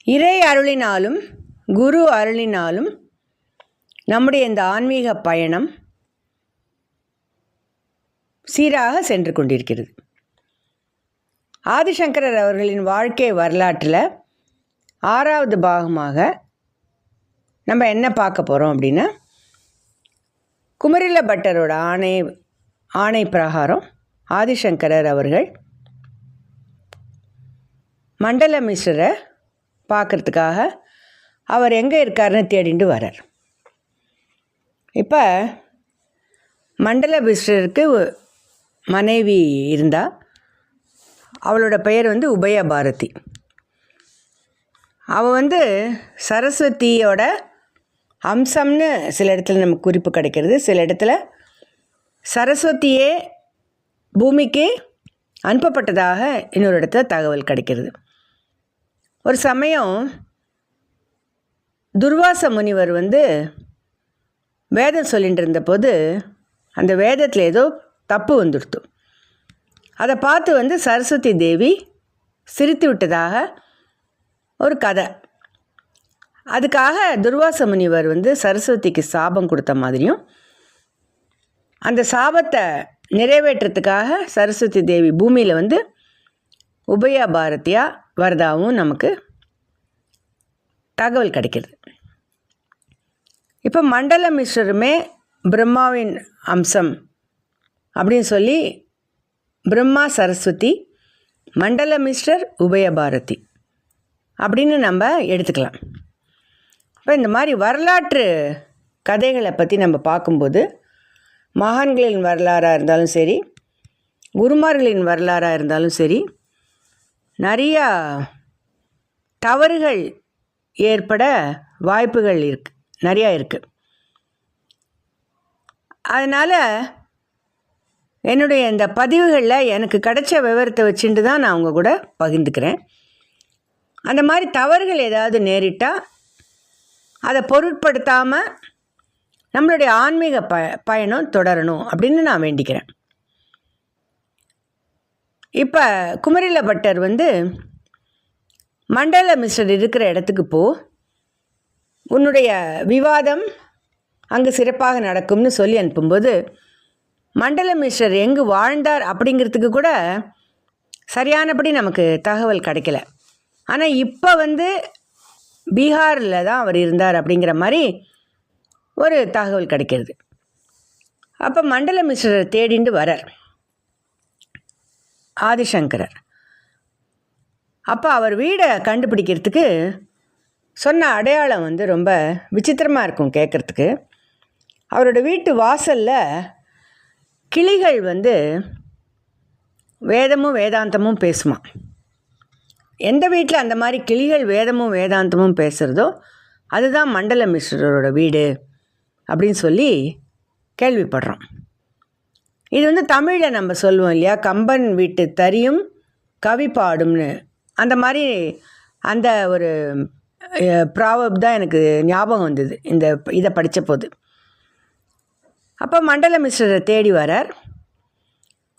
இறை அருளினாலும் குரு அருளினாலும் நம்முடைய இந்த ஆன்மீக பயணம் சீராக சென்று கொண்டிருக்கிறது. ஆதிசங்கரர் அவர்களின் வாழ்க்கை வரலாற்றில் 6வது பாகமாக நம்ம என்ன பார்க்க போகிறோம் அப்படின்னா, குமரில பட்டரோட ஆணை பிரகாரம் ஆதிசங்கரர் அவர்கள் மண்டல மிஸ்ரரை பார்க்குறதுக்காக அவர் எங்கே இருக்காருன்னு தேடிண்டு வரார். இப்போ மண்டல மிஸ்ரருக்கு மனைவி இருந்தால், அவளோட பெயர் உபயபாரதி. அவள் சரஸ்வதியோட அம்சம்னு சில இடத்துல நமக்கு குறிப்பு கிடைக்கிறது. சில இடத்துல சரஸ்வதியே பூமிக்கு அனுப்பப்பட்டதாக இன்னொரு இடத்துல தகவல் கிடைக்கிறது. ஒரு சமயம் துர்வாச முனிவர் வேதம் சொல்லிகிட்டு இருந்தபோது அந்த வேதத்தில் ஏதோ தப்பு வந்துடுத்து. அதை பார்த்து சரஸ்வதி தேவி சிரித்து விட்டதாக ஒரு கதை. அதுக்காக துர்வாச முனிவர் சரஸ்வதிக்கு சாபம் கொடுத்த மாதிரியும், அந்த சாபத்தை நிறைவேற்றத்துக்காக சரஸ்வதி தேவி பூமியில் உபயபாரதியாக வரதாகவும் நமக்கு தகவல் கிடைக்கிறது. இப்போ மண்டல மிஸ்ரருமே பிரம்மாவின் அம்சம் அப்படின்னு சொல்லி பிரம்மா சரஸ்வதி, மண்டல மிஸ்ரர் உபயபாரதி அப்படின்னு நம்ம எடுத்துக்கலாம். இப்போ இந்த மாதிரி வரலாற்று கதைகளை பற்றி நம்ம பார்க்கும்போது, மகான்களின் வரலாறாக இருந்தாலும் சரி, குருமார்களின் வரலாறாக இருந்தாலும் சரி, நிறையா தவறுகள் ஏற்பட வாய்ப்புகள் நிறையா இருக்குது. அதனால் என்னுடைய இந்த பதிவுகளில் எனக்கு கிடைச்ச விவரத்தை வச்சுட்டு தான் நான் உங்கள் கூட பகிர்ந்துக்கிறேன். அந்த மாதிரி தவறுகள் ஏதாவது நேரிட்டால் அதை பொருட்படுத்தாமல் நம்மளுடைய ஆன்மீக பயணம் தொடரணும் அப்படின்னு நான் வேண்டிக்கிறேன். இப்போ குமரில பட்டர் மண்டல மிஸ்ரர் இருக்கிற இடத்துக்கு போ, உன்னுடைய விவாதம் அங்கு சிறப்பாக நடக்கும்னு சொல்லி அனுப்பும்போது, மண்டல மிஸ்ரர் எங்கு வாழ்ந்தார் அப்படிங்கிறதுக்கு கூட சரியானபடி நமக்கு தகவல் கிடைக்கல. ஆனால் இப்போ பீகாரில் தான் அவர் இருந்தார் அப்படிங்கிற மாதிரி ஒரு தகவல் கிடைக்கிறது. அப்போ மண்டல மிஸ்ரரை தேடிண்டு வரார் ஆதிசங்கரர். அப்போ அவர் வீடை கண்டுபிடிக்கிறதுக்கு சொன்ன அடையாளம் ரொம்ப விசித்திரமாக இருக்கும் கேட்குறதுக்கு. அவரோட வீட்டு வாசலில் கிளிகள் வேதமும் வேதாந்தமும் பேசுமா. எந்த வீட்டில் அந்த மாதிரி கிளிகள் வேதமும் வேதாந்தமும் பேசுகிறதோ அதுதான் மண்டல மிஸ்ரரோட வீடு அப்படின்னு சொல்லி கேள்விப்படுறோம். இது தமிழில் நம்ம சொல்லுவோம் இல்லையா, கம்பன் வீட்டு தறியும் கவி பாடும்னு. அந்த மாதிரி அந்த ஒரு ப்ராவர்ப் தான் எனக்கு ஞாபகம் வந்தது இதை படித்த போது. அப்போ மண்டல மிஸ்ரரை தேடி வரார்.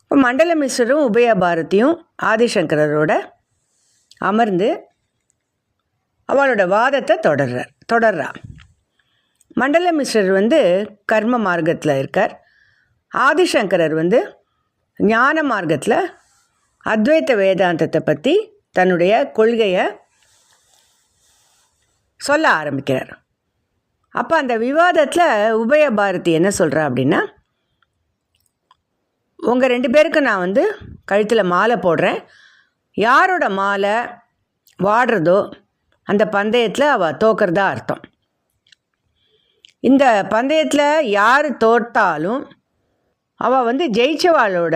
இப்போ மண்டல மிஸ்ரரும் உபயபாரதியும் ஆதிசங்கரோட அமர்ந்து அவளோட வாதத்தை தொடர்றா. மண்டல மிஸ்ரர் கர்ம மார்க்கத்தில் இருக்கார். ஆதிசங்கரர் ஞான மார்க்கத்தில் அத்வைத்த வேதாந்தத்தை பற்றி தன்னுடைய கொள்கையை சொல்ல ஆரம்பிக்கிறார். அப்போ அந்த விவாதத்தில் உபயபாரதி என்ன சொல்கிறா அப்படின்னா, உங்கள் 2 பேருக்கும் நான் கழுத்தில் மாலை போடுறேன், யாரோட மாலை வாடுறதோ அந்த பந்தயத்தில் அவள் தோக்கிறதா அர்த்தம். இந்த பந்தயத்தில் யார் தோற்றாலும் அவள் ஜெயிச்சவாளோட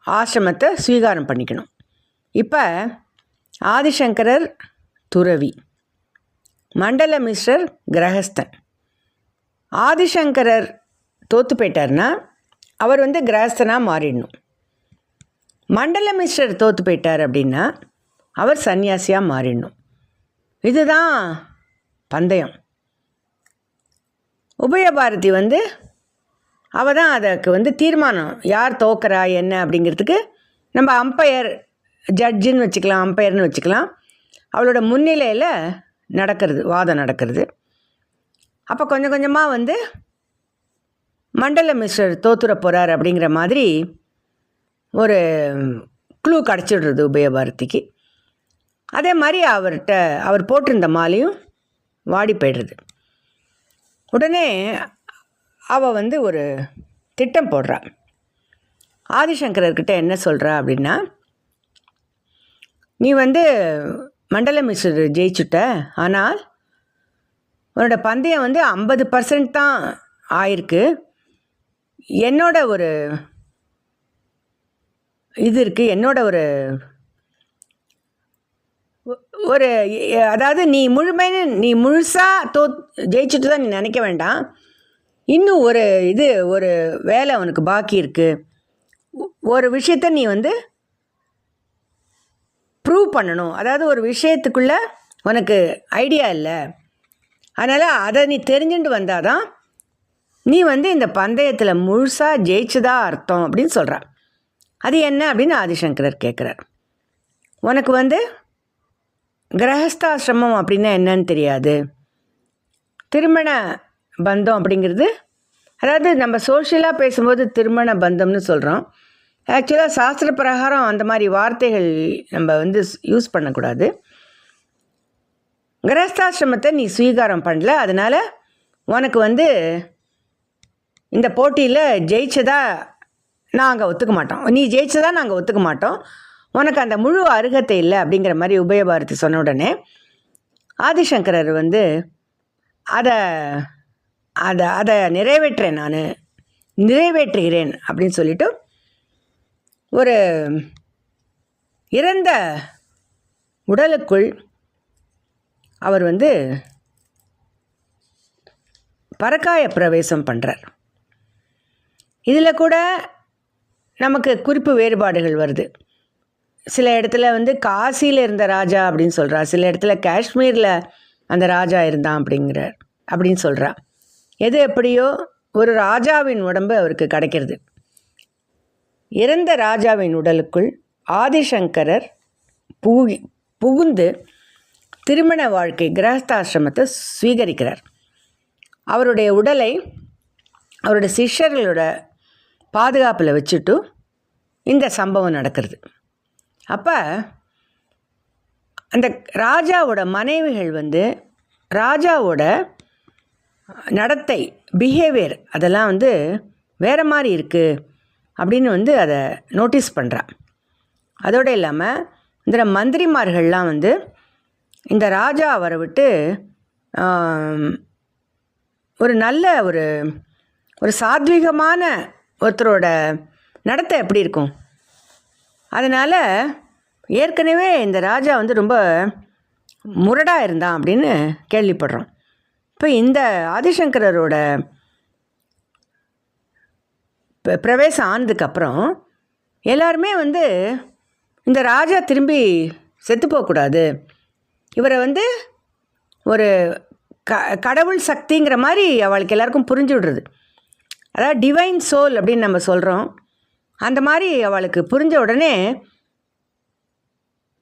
ஆசிரமத்தை ஸ்வீகாரம் பண்ணிக்கணும். இப்போ ஆதிசங்கரர் துறவி, மண்டல மிஸ்ரர் கிரகஸ்தன். ஆதிசங்கரர் தோற்று போயிட்டார்னா அவர் கிரகஸ்தனாக மாறிடணும். மண்டல மிஸ்ரர் தோற்று போயிட்டார் அப்படின்னா அவர் சன்னியாசியாக மாறிடணும். இதுதான் பந்தயம். உபயபாரதி அவள் தான் அதுக்கு தீர்மானம், யார் தோக்கிறா என்ன அப்படிங்கிறதுக்கு நம்ம அம்பையர், ஜட்ஜுன்னு வச்சுக்கலாம், அம்பையர்னு வச்சுக்கலாம். அவளோட முன்னிலையில் நடக்கிறது, வாதம் நடக்கிறது. அப்போ கொஞ்சம் கொஞ்சமாக வந்து மண்டல மிஸ்டர் தோத்துற போகிறார் அப்படிங்கிற மாதிரி ஒரு க்ளூ கிடச்சிடுறது உபயபாரதிக்கு. அதே மாதிரி அவர் போட்டிருந்த மாலையும் வாடி போய்டுறது. உடனே அவள் வந்து ஒரு திட்டம் போடுறா. ஆதிசங்கரர்கிட்ட என்ன சொல்கிறா அப்படின்னா, நீ வந்து மண்டல மிஸ்டர் ஜெயிச்சுட்ட, ஆனால் உன்னோட பந்தயம் வந்து 50% தான் ஆயிருக்கு. என்னோட ஒரு இது இருக்குது, என்னோட ஒரு அதாவது நீ முழுசாக ஜெயிச்சுட்டு தான் நீ நினைக்க வேண்டாம். இன்னும் ஒரு வேலை உனக்கு பாக்கி இருக்குது. ஒரு விஷயத்த நீ வந்து ப்ரூவ் பண்ணணும். அதாவது ஒரு விஷயத்துக்குள்ளே உனக்கு ஐடியா இல்லை, அதனால் அதை நீ தெரிஞ்சுட்டு வந்தால் தான் நீ வந்து இந்த பந்தயத்தில் முழுசாக ஜெயிச்சுதா அர்த்தம் அப்படின்னு சொல்கிறான். அது என்ன அப்படின்னு ஆதிசங்கரர் கேட்குறார். உனக்கு வந்து கிரகஸ்தாசிரமம் அப்படின்னா என்னன்னு தெரியாது. திருமண பந்தம் அப்படிங்கிறது, அதாவது நம்ம சோஷியலாக பேசும்போது திருமண பந்தம்னு சொல்கிறோம். ஆக்சுவலாக சாஸ்திர பிரகாரம் அந்த மாதிரி வார்த்தைகள் நம்ம வந்து யூஸ் பண்ணக்கூடாது. கிரகஸ்தாசிரமத்தை நீ ஸ்வீகாரம் பண்ணல, அதனால் உனக்கு வந்து இந்த போட்டியில் ஜெயிச்சதா நாங்கள் ஒத்துக்க மாட்டோம், நீ ஜெயிச்சதா நாங்கள் ஒத்துக்க மாட்டோம், உனக்கு அந்த முழு அருகத்தை இல்லை அப்படிங்கிற மாதிரி உபயபாரதி சொன்ன உடனே ஆதிசங்கரர் வந்து அதை அதை அதை நிறைவேற்றுகிறேன் அப்படின்னு சொல்லிட்டு ஒரு இறந்த உடலுக்குள் அவர் வந்து பரகாய பிரவேசம் பண்ணுறார். இதில் கூட நமக்கு குறிப்பு வேறுபாடுகள் வருது. சில இடத்துல வந்து காசியில் இருந்த ராஜா அப்படின்னு சொல்கிறா, சில இடத்துல காஷ்மீரில் அந்த ராஜா இருந்தான் அப்படின்னு சொல்கிறா. எது எப்படியோ ஒரு ராஜாவின் உடம்பு அவருக்கு கிடைக்கிறது. இறந்த ராஜாவின் உடலுக்குள் ஆதிசங்கரர் புகுந்து திருமண வாழ்க்கை கிரகஸ்தாசிரமத்தை ஸ்வீகரிக்கிறார். அவருடைய உடலை அவருடைய சிஷ்யர்களோட பாதுகாப்பில் வச்சுட்டு இந்த சம்பவம் நடக்கிறது. அப்போ அந்த ராஜாவோட மனைவிகள் வந்து ராஜாவோட நடத்தை, பிஹேவியர் அதெல்லாம் வந்து வேறு மாதிரி இருக்குது அப்படின்னு வந்து அதை நோட்டீஸ் பண்ணுறா. அதோடு இல்லாமல் இந்த மந்திரிமார்கள்லாம் வந்து இந்த ராஜா அவரை விட்டு ஒரு நல்ல ஒரு சாத்விகமான ஒருத்தரோட நடத்தை எப்படி இருக்கும், அதனால் ஏற்கனவே இந்த ராஜா வந்து ரொம்ப முரடாக இருந்தான் அப்படின்னு கேள்விப்படுறோம். இப்போ இந்த ஆதிசங்கரரோட பிரவேசம் ஆனதுக்கப்புறம் எல்லாருமே வந்து இந்த ராஜா திரும்பி செத்து போகக்கூடாது, இவரை வந்து ஒரு கடவுள் சக்திங்கிற மாதிரி அவளுக்கு எல்லாருக்கும் புரிஞ்சு விடுறது. அதாவது டிவைன் சோல் அப்படின்னு நம்ம சொல்கிறோம். அந்த மாதிரி அவளுக்கு புரிஞ்ச உடனே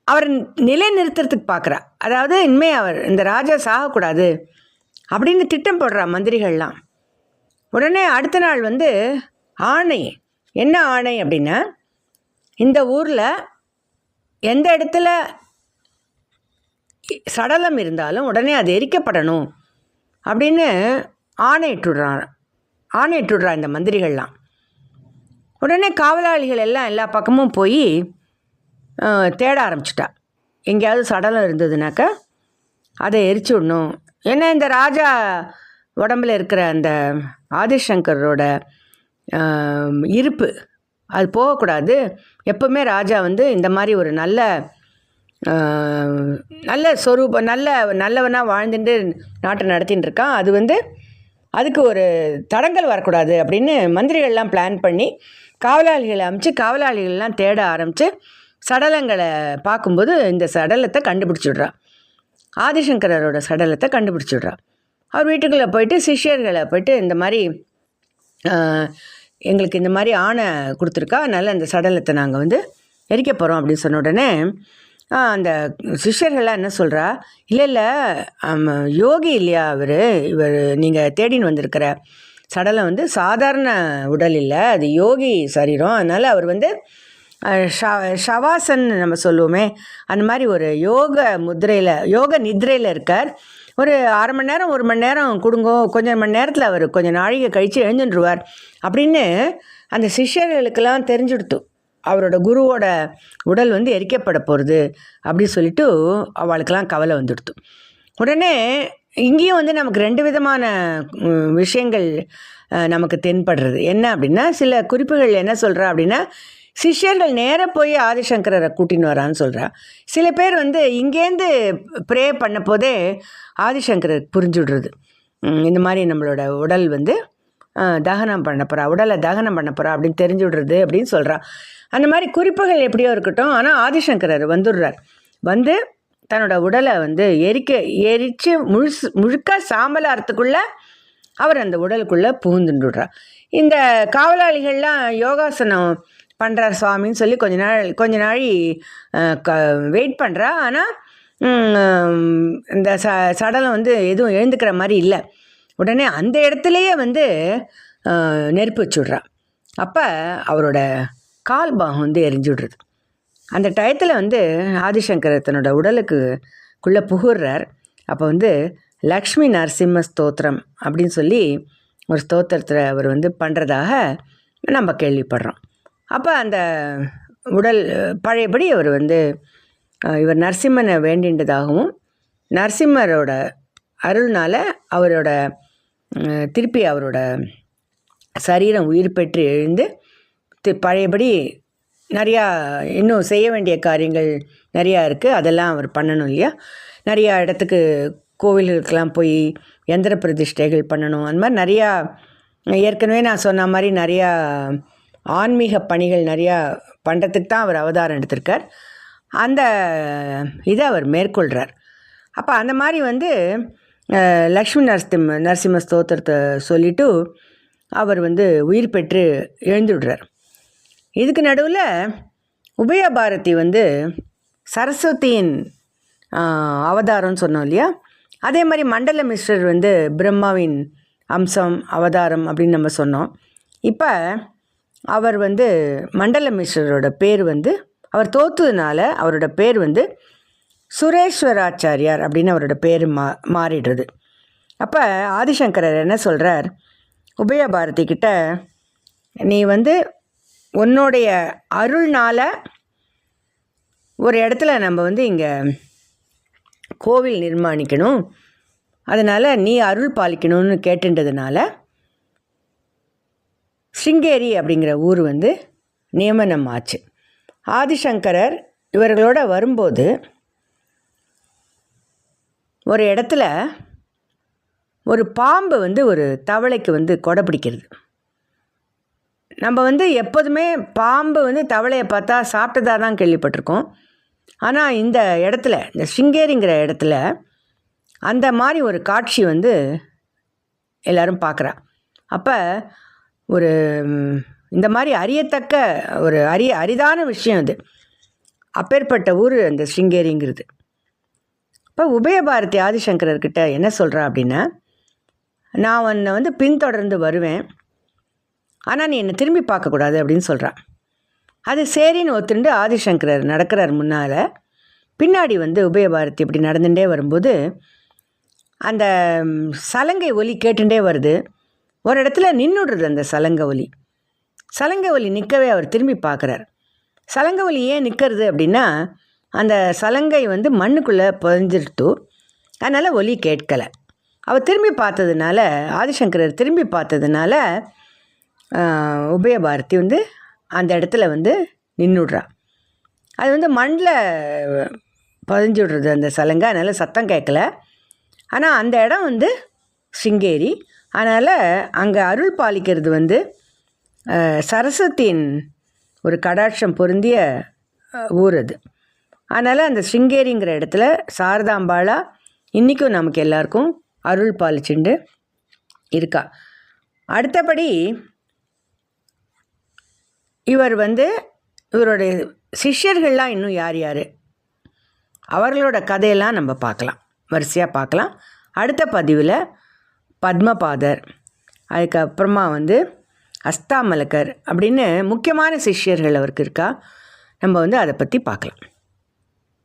அவர் நிலைநிறுத்துறதுக்கு பார்க்குறா. அதாவது இனிமேல் இந்த ராஜா சாகக்கூடாது அப்படின்னு திட்டம் போடுறா மந்திரிகள்லாம். உடனே அடுத்த நாள் வந்து ஆணை, என்ன ஆணை அப்படின்னா, இந்த ஊரில் எந்த இடத்துல சடலம் இருந்தாலும் உடனே அது எரிக்கப்படணும் அப்படின்னு ஆணையிட்டுடுறா இந்த மந்திரிகள்லாம். உடனே காவலாளிகள் எல்லாம் எல்லா பக்கமும் போய் தேட ஆரம்பிச்சிட்டா. எங்கேயாவது சடலம் இருந்ததுனாக்கா அதை எரிச்சு விடணும். ஏன்னா இந்த ராஜா உடம்பில் இருக்கிற அந்த ஆதிசங்கரோட இருப்பு அது போகக்கூடாது. எப்போவுமே ராஜா வந்து இந்த மாதிரி ஒரு நல்ல சொரூபம் நல்லவனாக வாழ்ந்துட்டு நாட்டை நடத்தின்னு இருக்கான். அது வந்து அதுக்கு ஒரு தடங்கல் வரக்கூடாது அப்படின்னு மந்திரிகள்லாம் பிளான் பண்ணி காவலாளிகளை அமைச்சு காவலாளிகள்லாம் தேட ஆரம்பித்து சடலங்களை பார்க்கும்போது இந்த சடலத்தை கண்டுபிடிச்சிடுறா. ஆதிசங்கரோட சடலத்தை கண்டுபிடிச்சிடுறா. அவர் வீட்டுக்குள்ளே போயிட்டு சிஷ்யர்களை போயிட்டு இந்த மாதிரி எங்களுக்கு இந்த மாதிரி ஆணை கொடுத்துருக்கா, அதனால் அந்த சடலத்தை நாங்கள் வந்து எரிக்க போகிறோம் அப்படின்னு சொன்ன உடனே அந்த சிஷ்யர்கள்லாம் என்ன சொல்கிறா, இல்லை இல்லை யோகி இல்லையா இவர் நீங்கள் தேடின்னு வந்திருக்கிற சடலம் வந்து சாதாரண உடல் இல்லை, அது யோகி சரீரம். அதனால் அவர் வந்து ஷவாசன் நம்ம சொல்லுவோமே, அந்த மாதிரி ஒரு யோக முத்திரையில் யோக நித்ரையில் இருக்கார். ஒரு 1/2 மணி நேரம் 1 மணி நேரம் கொடுங்கோ, கொஞ்சம் மணி நேரத்தில் அவர் கொஞ்சம் நாழிகை கழித்து எழுந்துருவார் அப்படின்னு அந்த சிஷ்யர்களுக்கெல்லாம் தெரிஞ்சுடுத்து. அவரோட குருவோட உடல் வந்து எரிக்கப்பட போகிறது அப்படி சொல்லிட்டு அவளுக்கெல்லாம் கவலை வந்துடுத்து. உடனே இங்கேயும் வந்து நமக்கு 2 விதமான விஷயங்கள் நமக்கு தென்படுறது. என்ன அப்படின்னா, சில குறிப்புகள் என்ன சொல்கிறா அப்படின்னா, சிஷ்யர்கள் நேராக போய் ஆதிசங்கரரை கூட்டின்னு வரான்னு சொல்கிறா. சில பேர் வந்து இங்கேருந்து ப்ரே பண்ண போதே ஆதிசங்கரர் புரிஞ்சுடுறது, இந்த மாதிரி நம்மளோட உடல் வந்து தகனம் பண்ண போகிறா, உடலை தகனம் பண்ண போகிறா அப்படின்னு தெரிஞ்சு விடுறது அப்படின்னு சொல்கிறா. அந்த மாதிரி குறிப்புகள் எப்படியோ இருக்கட்டும், ஆனால் ஆதிசங்கரர் வந்துடுறார். வந்து தன்னோட உடலை வந்து எரித்து முழுக்க சாம்பலாகிறதுக்குள்ளே அவர் அந்த உடலுக்குள்ளே புகுந்துடுறார். இந்த காவலாளிகள்லாம் யோகாசனம் பண்ணுறார் சுவாமின்னு சொல்லி கொஞ்ச நாள் வெயிட் பண்ணுறா. ஆனால் இந்த சடலம் வந்து எதுவும் எழுந்துக்கிற மாதிரி இல்லை. உடனே அந்த இடத்துலையே வந்து நெருப்பு வச்சுடுறா. அப்போ அவரோட கால் பாகம் வந்து எரிஞ்சுடுறது. அந்த டயத்தில் வந்து ஆதிசங்கரர் தன்னோட உடலுக்குள்ளே புகுறார். அப்போ வந்து லக்ஷ்மி நரசிம்ம ஸ்தோத்திரம் அப்படின்னு சொல்லி ஒரு ஸ்தோத்திரத்தில் அவர் வந்து பண்ணுறதாக நம்ம கேள்விப்படுறோம். அப்போ அந்த உடல் பழையபடி அவர் வந்து இவர் நரசிம்மனை வேண்டின்றதாகவும், நரசிம்மரோட அருள்னால் அவரோட திருப்பி அவரோட சரீரம் உயிர் பெற்று எழுந்து பழையபடி நிறையா இன்னும் செய்ய வேண்டிய காரியங்கள் நிறையா இருக்குது, அதெல்லாம் அவர் பண்ணணும் இல்லையா. நிறையா இடத்துக்கு கோவில்களுக்கெல்லாம் போய் யந்திர பிரதிஷ்டைகள் பண்ணணும். அந்த மாதிரி நிறையா ஏற்கனவே நான் சொன்ன மாதிரி நிறையா ஆன்மீக பணிகள் நிறையா பண்ணுறதுக்கு தான் அவர் அவதாரம் எடுத்திருக்கார். அந்த இதை அவர் மேற்கொள்கிறார். அப்போ அந்த மாதிரி வந்து லக்ஷ்மி நரசிம்ம ஸ்தோத்திரத்தை சொல்லிவிட்டு அவர் வந்து உயிர் பெற்று எழுந்துடுறார். இதுக்கு நடுவில் உபயபாரதி வந்து சரஸ்வதியின் அவதாரம்னு சொன்னோம் இல்லையா. அதே மாதிரி மண்டல மிஸ்ரர் வந்து பிரம்மாவின் அம்சம் அவதாரம் அப்படின்னு நம்ம சொன்னோம். இப்போ அவர் வந்து மண்டல மிஸ்ரரோட பேர் வந்து அவர் தோற்றதுனால அவரோட பேர் வந்து சுரேஸ்வராச்சாரியார் அப்படின்னு அவரோட பேர் மாறிடுறது. அப்போ ஆதிசங்கரர் என்ன சொல்கிறார், உபயபாரதி கிட்ட, நீ வந்து உன்னுடைய அருள்னால் ஒரு இடத்துல நம்ம வந்து இங்கே கோவில் நிர்மாணிக்கணும், அதனால் நீ அருள் பாலிக்கணும்னு கேட்டுன்றதுனால ஸ்ருங்கேரி அப்படிங்கிற ஊர் வந்து நியமனம் ஆச்சு. ஆதிசங்கரர் இவர்களோட வரும்போது ஒரு இடத்துல ஒரு பாம்பு வந்து ஒரு தவளைக்கு வந்து கொடை பிடிக்கிறது. நம்ம வந்து எப்போதுமே பாம்பு வந்து தவளையை பார்த்தா சாப்பிட்டதாக தான் கேள்விப்பட்டிருக்கோம். ஆனால் இந்த இடத்துல, இந்த ஸ்ருங்கேரிங்கிற இடத்துல அந்த மாதிரி ஒரு காட்சி வந்து எல்லோரும் பார்க்குறா. அப்போ ஒரு இந்த மாதிரி அறியத்தக்க ஒரு அரிதான விஷயம் அது. அப்பேற்பட்ட ஊர் அந்த ஸ்ருங்கேரிங்கிறது. இப்போ உபயபாரதி ஆதிசங்கரர்கிட்ட என்ன சொல்கிறா அப்படின்னா, நான் உன்னை வந்து பின்தொடர்ந்து வருவேன், ஆனால் நீ என்னை திரும்பி பார்க்கக்கூடாது அப்படின்னு சொல்கிறான். அது சரின்னு ஒத்துண்டு ஆதிசங்கரர் நடக்கிறார் முன்னால். பின்னாடி வந்து உபயபாரதி இப்படி நடந்துகிட்டே வரும்போது அந்த சலங்கை ஒலி கேட்டுட்டே வருது. ஒரு இடத்துல நின்றுடுறது அந்த சலங்கை ஒலி நிற்கவே அவர் திரும்பி பார்க்குறார். சலங்கை ஒலி ஏன் நிற்கிறது அப்படின்னா, அந்த சலங்கை வந்து மண்ணுக்குள்ளே புதைஞ்சிருத்து, அதனால் ஒலி கேட்கலை. அவர் திரும்பி பார்த்ததுனால, ஆதிசங்கரர் திரும்பி பார்த்ததுனால உபயபாரதி வந்து அந்த இடத்துல வந்து நின்றுடுறா. அது வந்து மண்ணில் பதிஞ்சு விடுறது அந்த சலங்கை, அதனால் சத்தம் கேட்கல. ஆனால் அந்த இடம் வந்து ஸ்ருங்கேரி, அதனால் அங்கே அருள் பாலிக்கிறது வந்து சரஸ்வதியின் ஒரு கடாட்சம் பொருந்திய ஊர் அது. அதனால் அந்த ஸ்ருங்கேரிங்கிற இடத்துல சாரதாம்பாளா இன்றைக்கும் நமக்கு எல்லாருக்கும் அருள் பாலிச்சுண்டு இருக்கா. அடுத்தபடி இவர் வந்து இவருடைய சிஷ்யர்கள்லாம் இன்னும் யார் அவர்களோட கதையெல்லாம் நம்ம பார்க்கலாம், வரிசையாக பார்க்கலாம். அடுத்த பதிவில் பத்மபாதர், அதுக்கப்புறமா அஸ்தாமலகர் அப்படின்னு முக்கியமான சிஷ்யர்கள் அவருக்கு இருக்கா. நம்ம அதை பற்றி பார்க்கலாம்.